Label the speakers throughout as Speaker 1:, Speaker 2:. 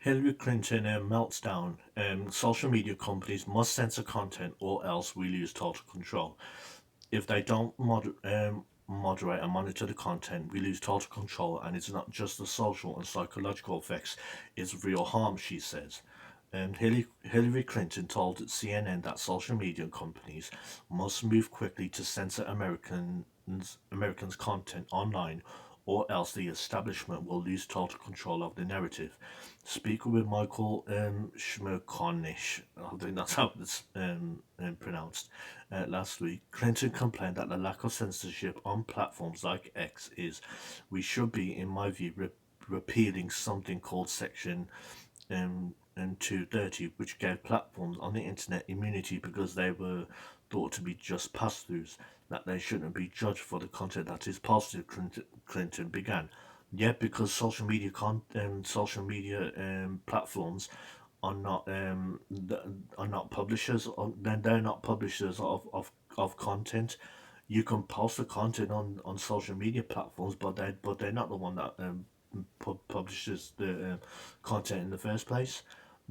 Speaker 1: Hillary Clinton melts down. Social media companies must censor content or else we lose total control. If they don't moderate and monitor the content, we lose total control, and it's not just the social and psychological effects, it's real harm, she says. Hillary Clinton told CNN that social media companies must move quickly to censor Americans' content online, or else the establishment will lose total control of the narrative. Speaking with Michael Schmerkonish, I think that's how it's pronounced, last week, Clinton complained that the lack of censorship on platforms like X is, we should be, in my view, repealing something called Section 230, which gave platforms on the internet immunity because they were thought to be just pass-throughs, that they shouldn't be judged for the content that is positive. Clinton began. Yet, because social media platforms are not are not publishers, then they're not publishers of content. You can post the content on social media platforms, but they're not the one that publishes the content in the first place.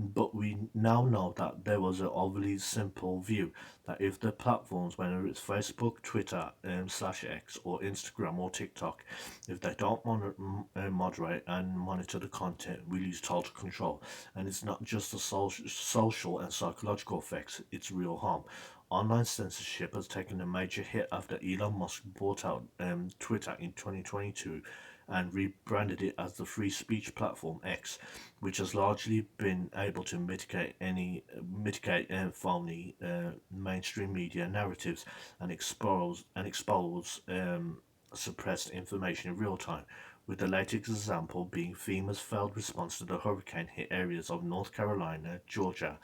Speaker 1: But we now know that there was an overly simple view that if the platforms, whether it's Facebook, Twitter, slash X, or Instagram or TikTok, if they don't moderate and monitor the content, we lose total control. And it's not just the social and psychological effects, it's real harm. Online censorship has taken a major hit after Elon Musk bought out Twitter in 2022 and rebranded it as the free speech platform X, which has largely been able to mitigate phony mainstream media narratives and expose suppressed information in real time. With the latest example being FEMA's failed response to the hurricane hit areas of North Carolina, Georgia,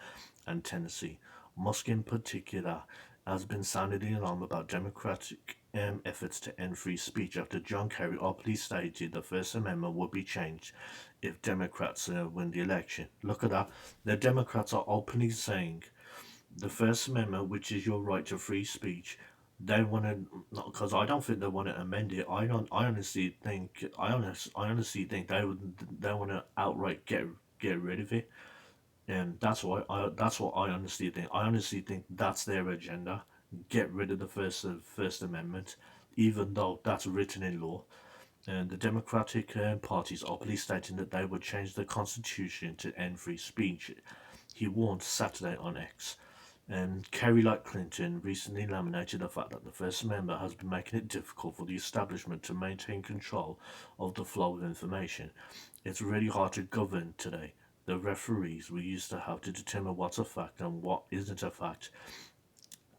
Speaker 1: and Tennessee. Musk, in particular, has been sounding the alarm about Democratic efforts to end free speech after John Kerry openly stated the First Amendment would be changed if Democrats win the election. Look at that. The Democrats are openly saying the First Amendment, which is your right to free speech, they want to, because I don't think they want to amend it. I don't. I honestly think. I honestly think they would. They want to outright get rid of it. And that's what I honestly think. I honestly think that's their agenda. Get rid of the First Amendment, even though that's written in law. And the Democratic Party is openly stating that they would change the Constitution to end free speech. He warned Saturday on X. And Kerry, like Clinton, recently laminated the fact that the First Amendment has been making it difficult for the establishment to maintain control of the flow of information. It's really hard to govern today. The referees we used to have to determine what's a fact and what isn't a fact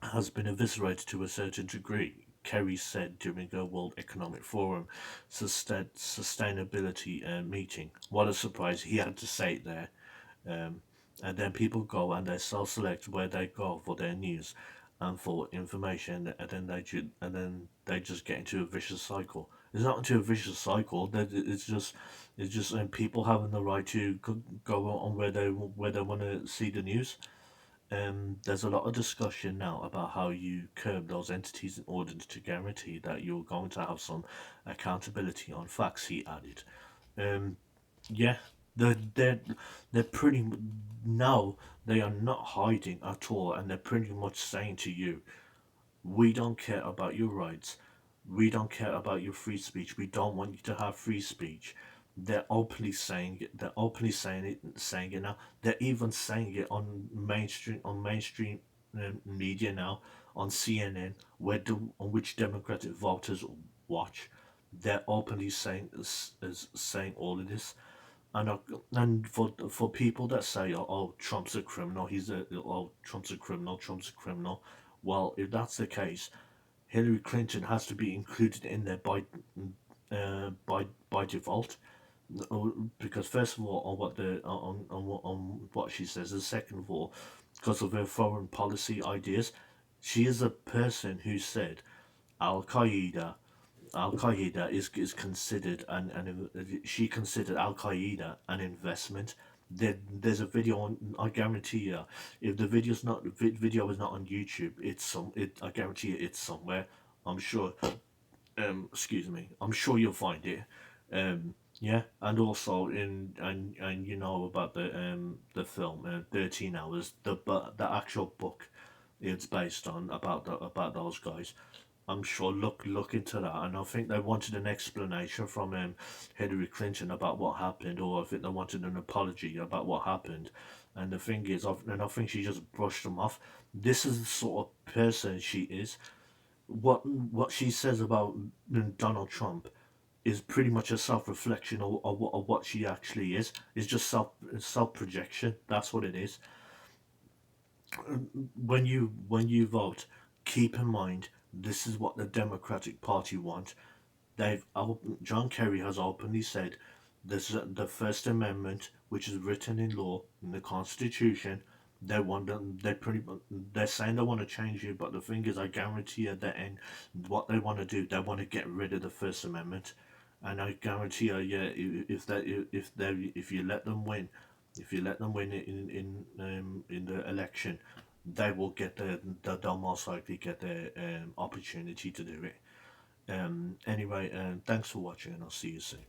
Speaker 1: has been eviscerated to a certain degree, Kerry said during a World Economic Forum sustainability meeting. What a surprise he had to say it there. Um, and then people go and they self-select where they go for their news and for information, and then they just get into a vicious cycle. It's not into a vicious cycle. It's just people having the right to go on where they want to see the news. There's a lot of discussion now about how you curb those entities in order to guarantee that you're going to have some accountability on facts, he added. Um, yeah, they're they're pretty now they are not hiding at all, and they're pretty much saying to you, we don't care about your rights. We don't care about your free speech. We don't want you to have free speech. They're openly saying it. They're openly saying it now. They're even saying it on mainstream media now, on CNN, on which Democratic voters watch. They're openly saying all of this. And for people that say, oh, Trump's a criminal, Trump's a criminal, Trump's a criminal. Well, if that's the case, Hillary Clinton has to be included in there by default. Because first of all, on what she says, and second of all, because of her foreign policy ideas, she is a person who said Al Qaeda Al Qaeda is considered she considered Al Qaeda an investment. There's a video on. I guarantee you, if the video is not on YouTube, I guarantee you it's somewhere. I'm sure. Excuse me. I'm sure you'll find it. Yeah, and also and you know about the film 13 Hours, the actual book it's based on about about those guys. I'm sure look into that, and I think they wanted an explanation from Hillary Clinton about what happened, or I think they wanted an apology about what happened. And the thing is, and I think she just brushed them off. This is the sort of person she is. What she says about Donald Trump is pretty much a self reflection of what she actually is. It's just self projection. That's what it is. When you vote, keep in mind this is what the Democratic Party want. John Kerry has openly said this the First Amendment, which is written in law in the Constitution. They want them. They're saying they want to change it, but the thing is, I guarantee at the end, what they want to do, they want to get rid of the First Amendment, and I guarantee you, yeah, if you let them win, if you let them win in the election, they will get they'll most likely get the opportunity to do it. Anyway, thanks for watching, and I'll see you soon.